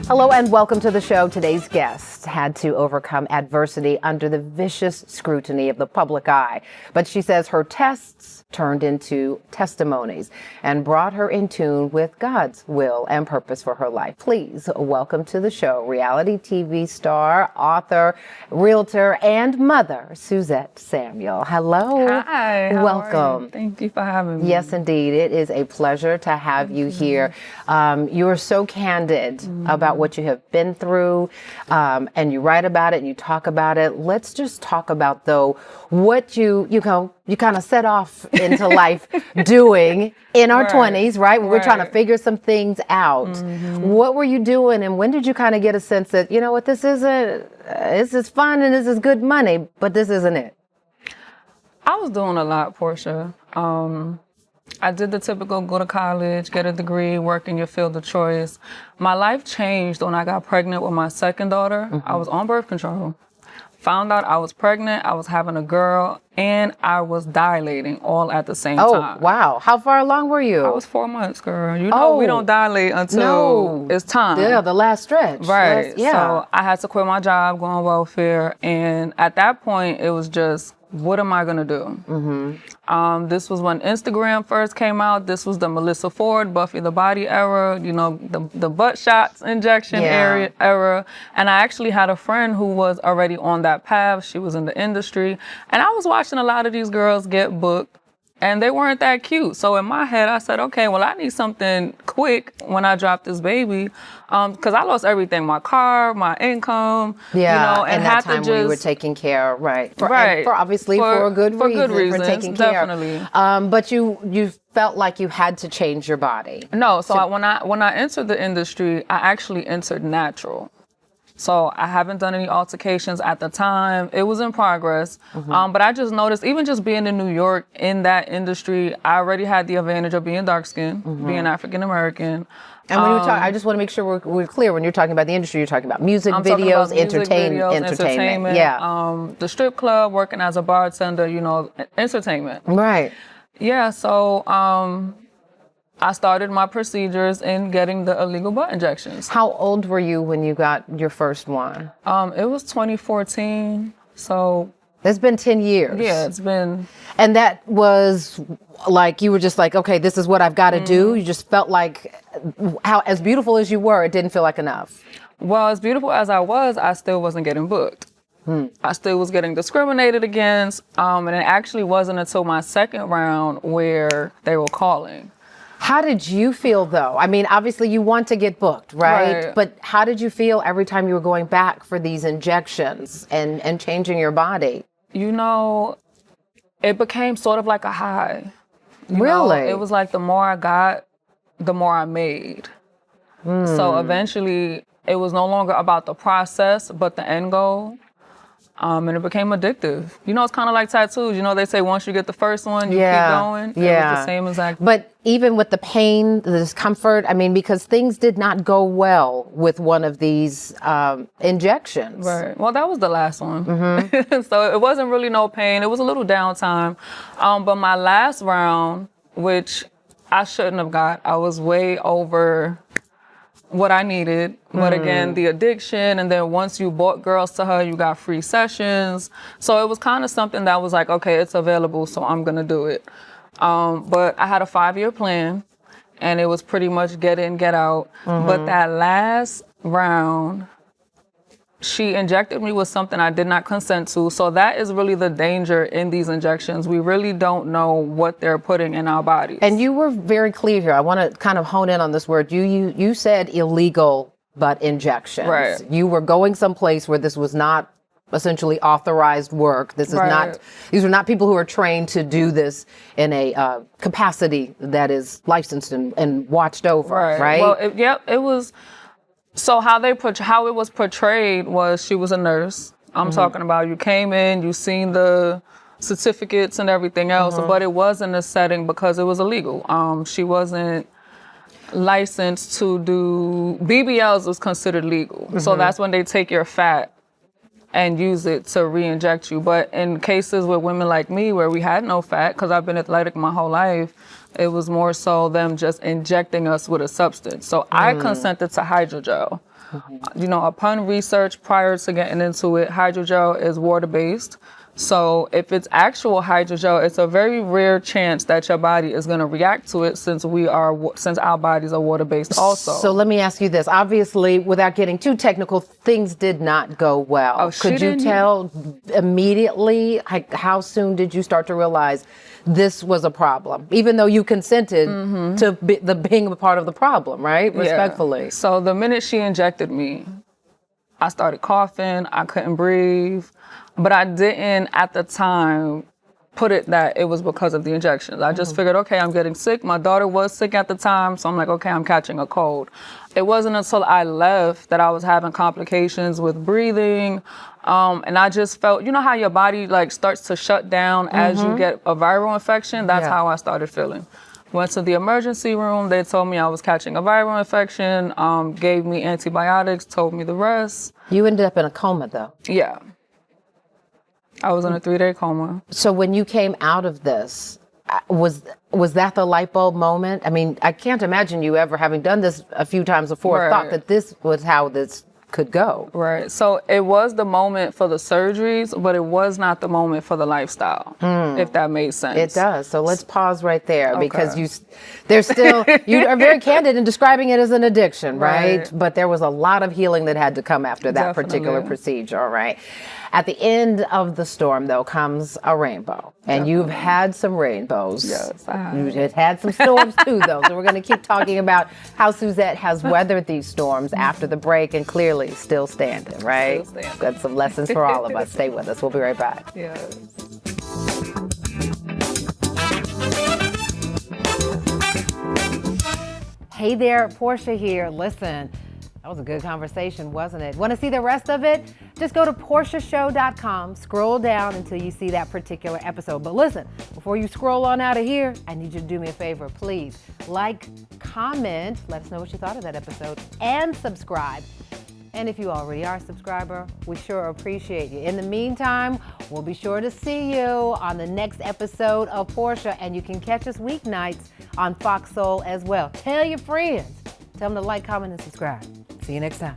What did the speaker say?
Hello and welcome to the show. Today's guest had to overcome adversity under the vicious scrutiny of the public eye. But she says her tests turned into testimonies and brought her in tune with God's will and purpose for her life. Please welcome to the show reality TV star, author, realtor, and mother, Suzette Samuel. Hello. Hi. How Welcome. Are you? Thank you for having me. Yes, indeed. It is a pleasure to have you here. You are so candid about what you have been through, and you write about it and you talk about it. Let's just talk about, though, what you kind of set off into life doing in our 20s, right? When we're trying to figure some things out. What were you doing, and when did you kind of get a sense that, you know what, this is fun and this is good money, but this isn't it? I was doing a lot, Portia. I did the typical go to college, get a degree, work in your field of choice. My life changed when I got pregnant with my second daughter. I was on birth control. Found out I was pregnant, I was having a girl, and I was dilating all at the same time. Oh, wow. How far along were you? I was 4 months, girl. You know, we don't dilate until it's time. Yeah, the last stretch. Right. So I had to quit my job, go on welfare. And at that point, it was just, what am I going to do? This was when Instagram first came out. This was the Melissa Ford, Buffy the Body era, you know, the butt shots injection era. And I actually had a friend who was already on that path. She was in the industry. And I was watching a lot of these girls get booked. And they weren't that cute. So in my head, I said, okay, well, I need something quick when I drop this baby. Because I lost everything, my car, my income. Yeah, you know, and that time when you were taking care, for a good reason, for taking care. Definitely. But you felt like you had to change your body. No, so when I entered the industry, I actually entered natural. So I haven't done any altercations at the time. It was in progress. But I just noticed, even just being in New York in that industry, I already had the advantage of being dark skinned, being African American. And when you talk, I just want to make sure we're clear. When you're talking about the industry, you're talking about music videos, entertainment. Yeah. The strip club, working as a bartender, you know, entertainment. Right. Yeah. So I started my procedures in getting the illegal butt injections. How old were you when you got your first one? It was 2014. So it's been 10 years. Yeah, it's been. And that was like, you were just like, okay, this is what I've got to do. You just felt like, as beautiful as you were, it didn't feel like enough. Well, as beautiful as I was, I still wasn't getting booked. I still was getting discriminated against. And it actually wasn't until my second round where they were calling. How did you feel, though? I mean, obviously you want to get booked, right? But how did you feel every time you were going back for these injections and changing your body? You know, it became sort of like a high. Really? It was like the more I got, the more I made. So eventually, it was no longer about the process, but the end goal. And it became addictive. You know, it's kind of like tattoos. You know, they say once you get the first one, you keep going. Yeah. It was the same exact. But even with the pain, the discomfort, I mean, because things did not go well with one of these injections. Right. Well, that was the last one. So it wasn't really no pain. It was a little downtime. But my last round, which I shouldn't have got, I was way over what I needed. But again, the addiction, and then once you brought girls to her, you got free sessions. So it was kind of something that was like, okay, it's available, so I'm gonna do it. But I had a 5-year plan, and it was pretty much get in, get out. But that last round, she injected me with something I did not consent to. So that is really the danger in these injections. We really don't know what they're putting in our bodies. And you were very clear here. I want to kind of hone in on this word. You said illegal butt injections. Right. You were going someplace where this was not essentially authorized work. This is not, these are not people who are trained to do this in a capacity that is licensed and watched over, right? Well, it was. So how it was portrayed was she was a nurse. I'm talking about you came in, you seen the certificates and everything else, but it wasn't a setting because it was illegal. She wasn't licensed to do, BBLs was considered legal. So that's when they take your fat and use it to re-inject you. But in cases with women like me where we had no fat, because I've been athletic my whole life, It was more so them just injecting us with a substance. So I consented to hydrogel. You know, upon research prior to getting into it, hydrogel is water-based. So if it's actual hydrogel, it's a very rare chance that your body is going to react to it since our bodies are water-based also. So let me ask you this. Obviously, without getting too technical, things did not go well. Oh, Could you tell immediately, like, how soon did you start to realize this was a problem, even though you consented to being a part of the problem, right? Respectfully. Yeah. So the minute she injected me, I started coughing, I couldn't breathe, but I didn't at the time put it that it was because of the injections. I just figured, okay, I'm getting sick. My daughter was sick at the time, so I'm like, okay, I'm catching a cold. It wasn't until I left that I was having complications with breathing, and I just felt, you know how your body like starts to shut down as you get a viral infection? That's how I started feeling. Went to the emergency room. They told me I was catching a viral infection, gave me antibiotics, told me the rest. You ended up in a coma, though. Yeah. I was in a 3-day coma. So when you came out of this, was that the light bulb moment? I mean, I can't imagine you ever, having done this a few times before, thought that this was how this could go. Right. So it was the moment for the surgeries, but it was not the moment for the lifestyle, if that made sense. It does. So let's pause right there because you are very candid in describing it as an addiction, right? But there was a lot of healing that had to come after that particular procedure, all right? At the end of the storm, though, comes a rainbow. And you've had some rainbows. Yes, I have. You've had some storms, too, though. So we're going to keep talking about how Suzette has weathered these storms after the break and clearly still standing, right? Still standing. Got some lessons for all of us. Stay with us. We'll be right back. Yes. Hey there, Portia here. Listen, that was a good conversation, wasn't it? Want to see the rest of it? Just go to portiashow.com, scroll down until you see that particular episode. But listen, before you scroll on out of here, I need you to do me a favor, please. Like, comment, let us know what you thought of that episode, and subscribe. And if you already are a subscriber, we sure appreciate you. In the meantime, we'll be sure to see you on the next episode of Portia, and you can catch us weeknights on Fox Soul as well. Tell your friends. Tell them to like, comment, and subscribe. See you next time.